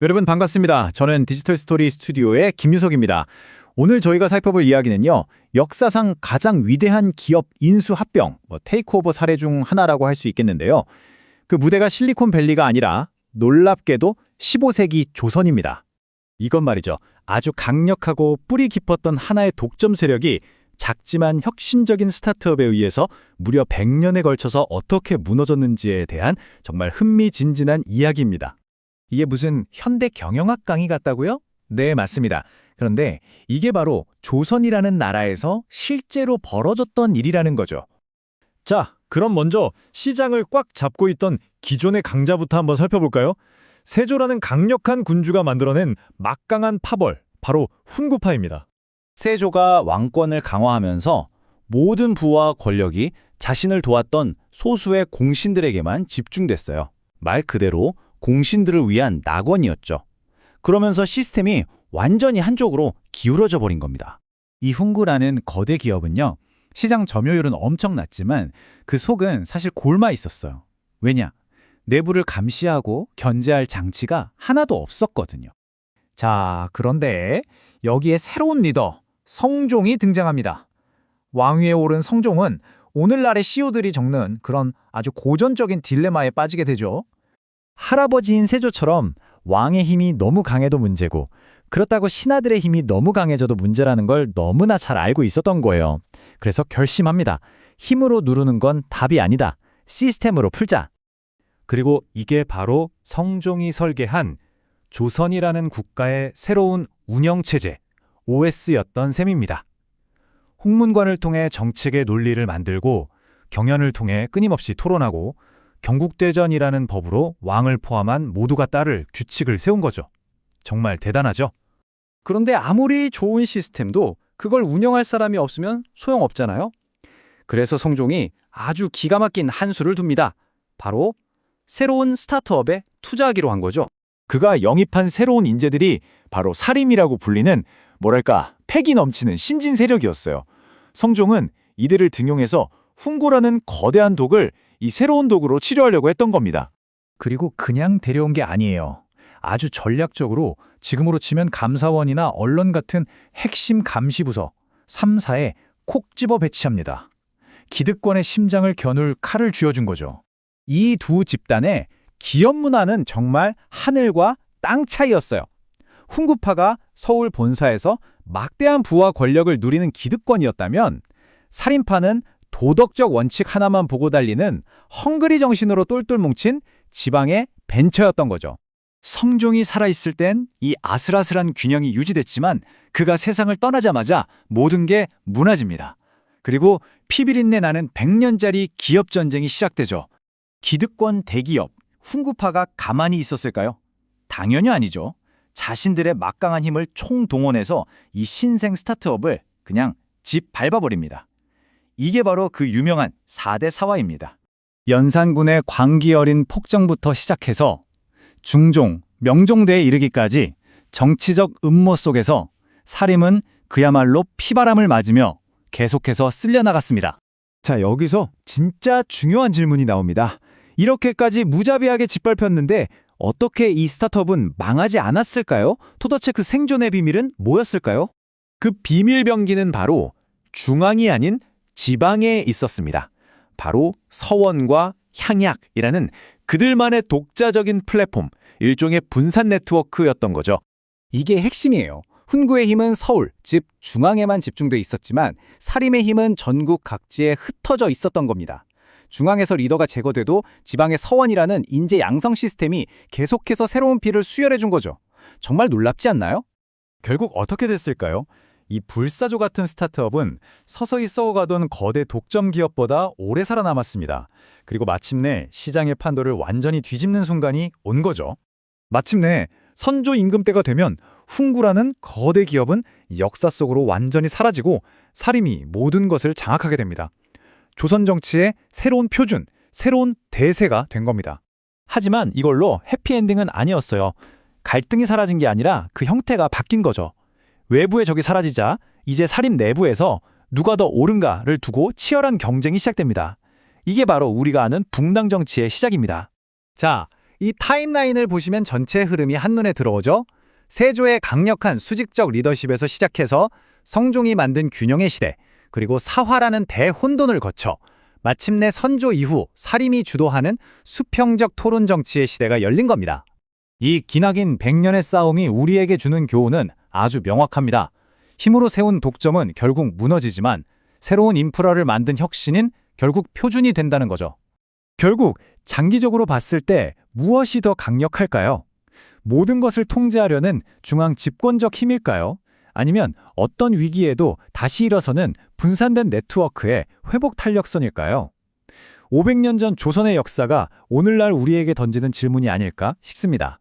여러분 반갑습니다. 저는 디지털 스토리 스튜디오의 김유석입니다. 오늘 저희가 살펴볼 이야기는요. 역사상 가장 위대한 기업 인수 합병, 테이크오버 사례 중 하나라고 할 수 있겠는데요. 그 무대가 실리콘밸리가 아니라 놀랍게도 15세기 조선입니다. 이건 말이죠. 아주 강력하고 뿌리 깊었던 하나의 독점 세력이 작지만 혁신적인 스타트업에 의해서 무려 100년에 걸쳐서 어떻게 무너졌는지에 대한 정말 흥미진진한 이야기입니다. 이게 무슨 현대 경영학 강의 같다고요? 네, 맞습니다. 그런데 이게 바로 조선이라는 나라에서 실제로 벌어졌던 일이라는 거죠. 자, 그럼 먼저 시장을 꽉 잡고 있던 기존의 강자부터 한번 살펴볼까요? 세조라는 강력한 군주가 만들어낸 막강한 파벌, 바로 훈구파입니다. 세조가 왕권을 강화하면서 모든 부와 권력이 자신을 도왔던 소수의 공신들에게만 집중됐어요. 말 그대로 공신들을 위한 낙원이었죠. 그러면서 시스템이 완전히 한쪽으로 기울어져 버린 겁니다. 이 훈구라는 거대 기업은요. 시장 점유율은 엄청났지만 그 속은 사실 골마 있었어요. 왜냐? 내부를 감시하고 견제할 장치가 하나도 없었거든요. 자, 그런데 여기에 새로운 리더, 성종이 등장합니다. 왕위에 오른 성종은 오늘날의 CEO들이 겪는 그런 아주 고전적인 딜레마에 빠지게 되죠. 할아버지인 세조처럼 왕의 힘이 너무 강해도 문제고 그렇다고 신하들의 힘이 너무 강해져도 문제라는 걸 너무나 잘 알고 있었던 거예요. 그래서 결심합니다. 힘으로 누르는 건 답이 아니다. 시스템으로 풀자. 그리고 이게 바로 성종이 설계한 조선이라는 국가의 새로운 운영체제, OS였던 셈입니다. 홍문관을 통해 정책의 논리를 만들고 경연을 통해 끊임없이 토론하고 경국대전이라는 법으로 왕을 포함한 모두가 따를 규칙을 세운 거죠. 정말 대단하죠? 그런데 아무리 좋은 시스템도 그걸 운영할 사람이 없으면 소용없잖아요. 그래서 성종이 아주 기가 막힌 한 수를 둡니다. 바로 새로운 스타트업에 투자하기로 한 거죠. 그가 영입한 새로운 인재들이 바로 사림이라고 불리는 뭐랄까 패기 넘치는 신진 세력이었어요. 성종은 이들을 등용해서 훈구라는 거대한 독을 이 새로운 독으로 치료하려고 했던 겁니다. 그리고 그냥 데려온 게 아니에요. 아주 전략적으로 지금으로 치면 감사원이나 언론 같은 핵심 감시부서 3사에 콕 집어 배치합니다. 기득권의 심장을 겨눌 칼을 쥐어준 거죠. 이 두 집단의 기업 문화는 정말 하늘과 땅 차이였어요. 훈구파가 서울 본사에서 막대한 부와 권력을 누리는 기득권이었다면 살인파는 도덕적 원칙 하나만 보고 달리는 헝그리 정신으로 똘똘 뭉친 지방의 벤처였던 거죠. 성종이 살아있을 땐 이 아슬아슬한 균형이 유지됐지만 그가 세상을 떠나자마자 모든 게 무너집니다. 그리고 피비린내 나는 100년짜리 기업 전쟁이 시작되죠. 기득권 대기업, 훈구파가 가만히 있었을까요? 당연히 아니죠. 자신들의 막강한 힘을 총동원해서 이 신생 스타트업을 그냥 집 밟아버립니다. 이게 바로 그 유명한 4대 사화입니다. 연산군의 광기 어린 폭정부터 시작해서 중종, 명종대에 이르기까지 정치적 음모 속에서 사림은 그야말로 피바람을 맞으며 계속해서 쓸려나갔습니다. 자, 여기서 진짜 중요한 질문이 나옵니다. 이렇게까지 무자비하게 짓밟혔는데 어떻게 이 스타트업은 망하지 않았을까요? 도대체 그 생존의 비밀은 뭐였을까요? 그 비밀 병기는 바로 중앙이 아닌 지방에 있었습니다. 바로 서원과 향약이라는 그들만의 독자적인 플랫폼, 일종의 분산 네트워크였던 거죠. 이게 핵심이에요. 훈구의 힘은 서울, 즉 중앙에만 집중돼 있었지만 사림의 힘은 전국 각지에 흩어져 있었던 겁니다. 중앙에서 리더가 제거돼도 지방의 서원이라는 인재 양성 시스템이 계속해서 새로운 피를 수혈해준 거죠. 정말 놀랍지 않나요? 결국 어떻게 됐을까요? 이 불사조 같은 스타트업은 서서히 썩어가던 거대 독점 기업보다 오래 살아남았습니다. 그리고 마침내 시장의 판도를 완전히 뒤집는 순간이 온 거죠. 마침내 선조 임금 때가 되면 훈구라는 거대 기업은 역사 속으로 완전히 사라지고 사림이 모든 것을 장악하게 됩니다. 조선 정치의 새로운 표준, 새로운 대세가 된 겁니다. 하지만 이걸로 해피엔딩은 아니었어요. 갈등이 사라진 게 아니라 그 형태가 바뀐 거죠. 외부의 적이 사라지자 이제 사림 내부에서 누가 더 옳은가를 두고 치열한 경쟁이 시작됩니다. 이게 바로 우리가 아는 붕당 정치의 시작입니다. 자, 이 타임라인을 보시면 전체 흐름이 한눈에 들어오죠? 세조의 강력한 수직적 리더십에서 시작해서 성종이 만든 균형의 시대, 그리고 사화라는 대혼돈을 거쳐 마침내 선조 이후 사림이 주도하는 수평적 토론 정치의 시대가 열린 겁니다. 이 기나긴 100년의 싸움이 우리에게 주는 교훈은 아주 명확합니다. 힘으로 세운 독점은 결국 무너지지만 새로운 인프라를 만든 혁신은 결국 표준이 된다는 거죠. 결국 장기적으로 봤을 때 무엇이 더 강력할까요? 모든 것을 통제하려는 중앙 집권적 힘일까요? 아니면 어떤 위기에도 다시 일어서는 분산된 네트워크의 회복 탄력선일까요? 500년 전 조선의 역사가 오늘날 우리에게 던지는 질문이 아닐까 싶습니다.